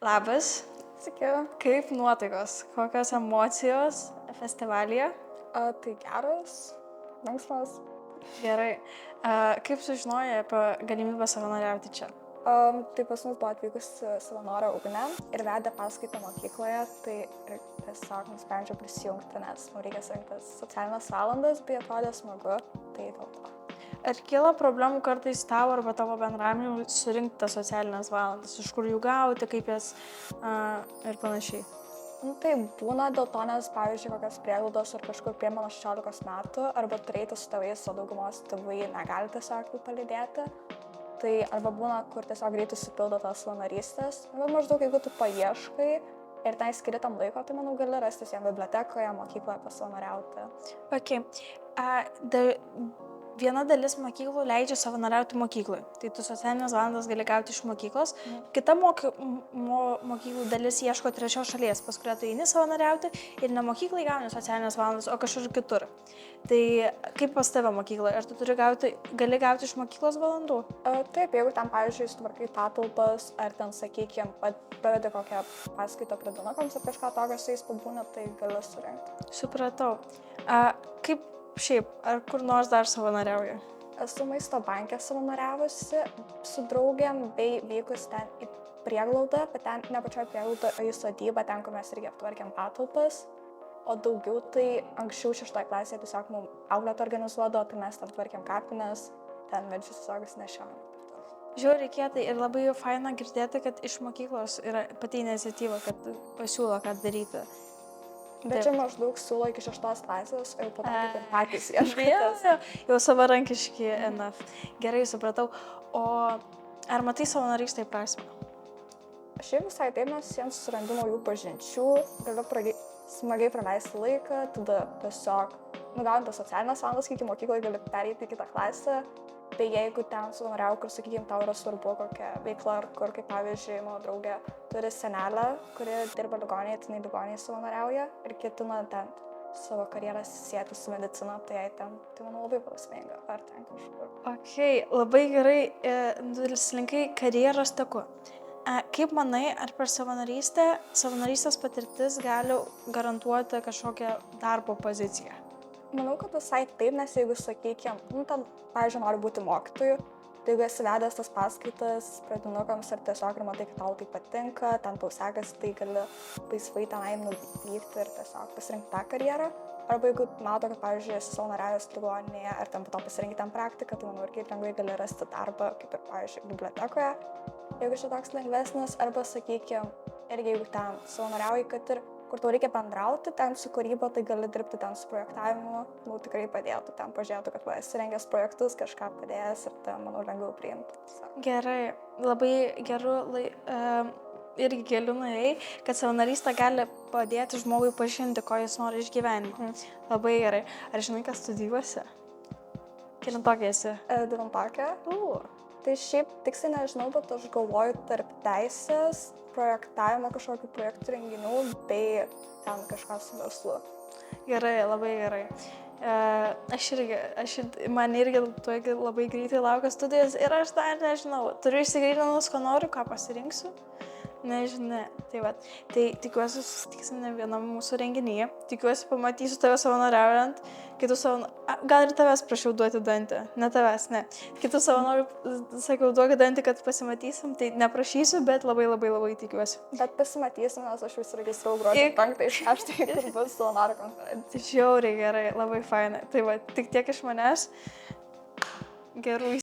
Labas, Sakiau, kaip nuotaikos, kokios emocijos festivalyje? tai geras, linksmas. Gerai. Kaip sužinojai apie galimybę savanoriauti čia? Tai pas mus buvo atvykusi savanorė Ugnė ir vedė paskaitą mokykloje, tai ir tiesiog nusprendžiau prisijungti, nes mums reikia surinkti socialinės valandas, bei atrodė smagu, tai dėl to. Ar kyla problemų kartais tau arba tavo bendramžiui surinkti tas socialinės valandas, iš kur jų gauti, kaip jas ir panašiai? Tai būna dėl to, nes, pavyzdžiui, kokios prieglaudos ar kažkur priema nuo 16 metų, arba turėti su tėvais, o daugumos tėvai negali tiesiog jų palydėti. Tai arba būna, kur tiesiog greitai supildo tas savanorystės, arba maždaug jeigu tu paieškai ir ten skiri tam laiko, tai manau gali rastis jam bibliotekoje, mokykloje pasavanoriauti. Ok. Viena dalis mokyklų leidžia savanoriauti mokykloje, tai tu socialinės valandas gali gauti iš mokyklos. Kita mokyklų dalis ieško trečios šalies, pas kurią tu eini savanoriauti ir ne mokyklai gauni socialinės valandas, o kažkur kitur. Tai kaip pas tave mokykloje? Ar tu gali gauti iš mokyklos valandų? Taip, jeigu ten, pavyzdžiui, sutvarkai patalpas, ar ten, sakykime, pavedi kokią paskaitą pradinukams ar kažką tokio su jais pabūna, tai gali surinkti. Supratau. Kaip šiaip, ar kur nors dar savanoriauji? Esu maisto banke savanoriavusi su draugėm bei vykus ten į prieglaudą, bet ten ne pačioj prieglaudą, o į sodybą, ten, kur mes irgi aptvarkėm patalpas. O daugiau tai anksčiau 6 klasėje tiesiog mums auklėt organizuodavo, tai mes ten tvarkėm kapines, ten medžius visokius nešiojom. Žiauriai kietai ir labai faina girdėti, kad iš mokyklos yra pati iniciatyva, kad pasiūlo ką daryti. Bet čia maždaug siūlo iki 6 klasės, o jau po to kaip ir patys ieškotės. Jau savarankiški enough. Gerai, supratau. O ar matai savanorystę į prasmę? Šiaip visai taip, nes jiems surandu naujų pažinčių, galiu smagiai praleisti laiką, tada tiesiog nugauni tas socialinės valandas, iki mokykloje gali pereiti į kitą klasę. Tai jeigu ten savanoriauji, kur, sakykime, tau yra svarbu kokia veikla, ar kur, kaip pavyzdžiui, mano draugė turi senelę, kuri dirba ligoninėje, jinai ligoninėje savanoriauja ir ketina ten savo karjerą sieti su medicina, tai jai ten, tai manau, labai prasminga, ar ten kažkur. Ok, labai gerai, slinkai karjeros taku. Kaip manai, ar per savanorystės patirtis gali garantuoti kažkokią darbo poziciją? Manau, kad visai taip, nes jeigu, sakykime, ten, pavyzdžiui, nori būti mokytoju, tai jeigu esi vedęs tas paskaitas pradinukams ir tiesiog ir matai, kad tau tai patinka, ten tau sekasi, tai gali laisvai tenai nuvykti ir tiesiog pasirinkti tą karjerą. Arba jeigu mato, kad, pavyzdžiui, esi savanoriavęs ligoninėje ar ten po to pasirinkti ten praktiką, tai manau, irgi lengvai gali rasti darbą, kaip ir, pavyzdžiui, bibliotekoje, jeigu čia toks lengvesnis, arba, sakykime, irgi jeigu ten savanoriauji, kad ir kur tau reikia bendrauti, ten su kūryba, tai gali dirbti ten su projektavimu, manau, tikrai padėtų, ten pažiūrėtų, kad esi rengęs projektus, kažką padėjęs ir ten, manau, lengviau priimti. Gerai, labai geru irgi keliu nuėjai, kad savanorystė gali padėti žmogui pažinti, ko jis nori iš gyvenimo. Labai gerai. Ar žinai, kas studijuosi? Kelintokė esi? 9. Tai šiaip tiksliai nežinau, bet aš galvoju tarp teisės, projektavimo kažkokių projektų renginių, bei ten kažką su verslu. Gerai, labai gerai. Man irgi labai greitai laukia studijas ir aš dar nežinau. Turiu išsigryninus, ko noriu, ką pasirinksiu. Nežinau. Tai tikiuosi susitiksim ne vienam mūsų renginyje. Tikiuosi pamatysiu tave savanoriaujant. Gal ir tavęs prašiau duoti dantį. Ne tavęs, ne. Kitų savanorių sakiau, duok dantį, kad pasimatysim. Tai neprašysiu, bet labai tikiuosi. Bet pasimatysim, nes aš vis registravau gruodžio 5-6, kur bus savanorių konferencija. Žiauriai gerai, labai fainai. Tai tik tiek iš manęs. Gerų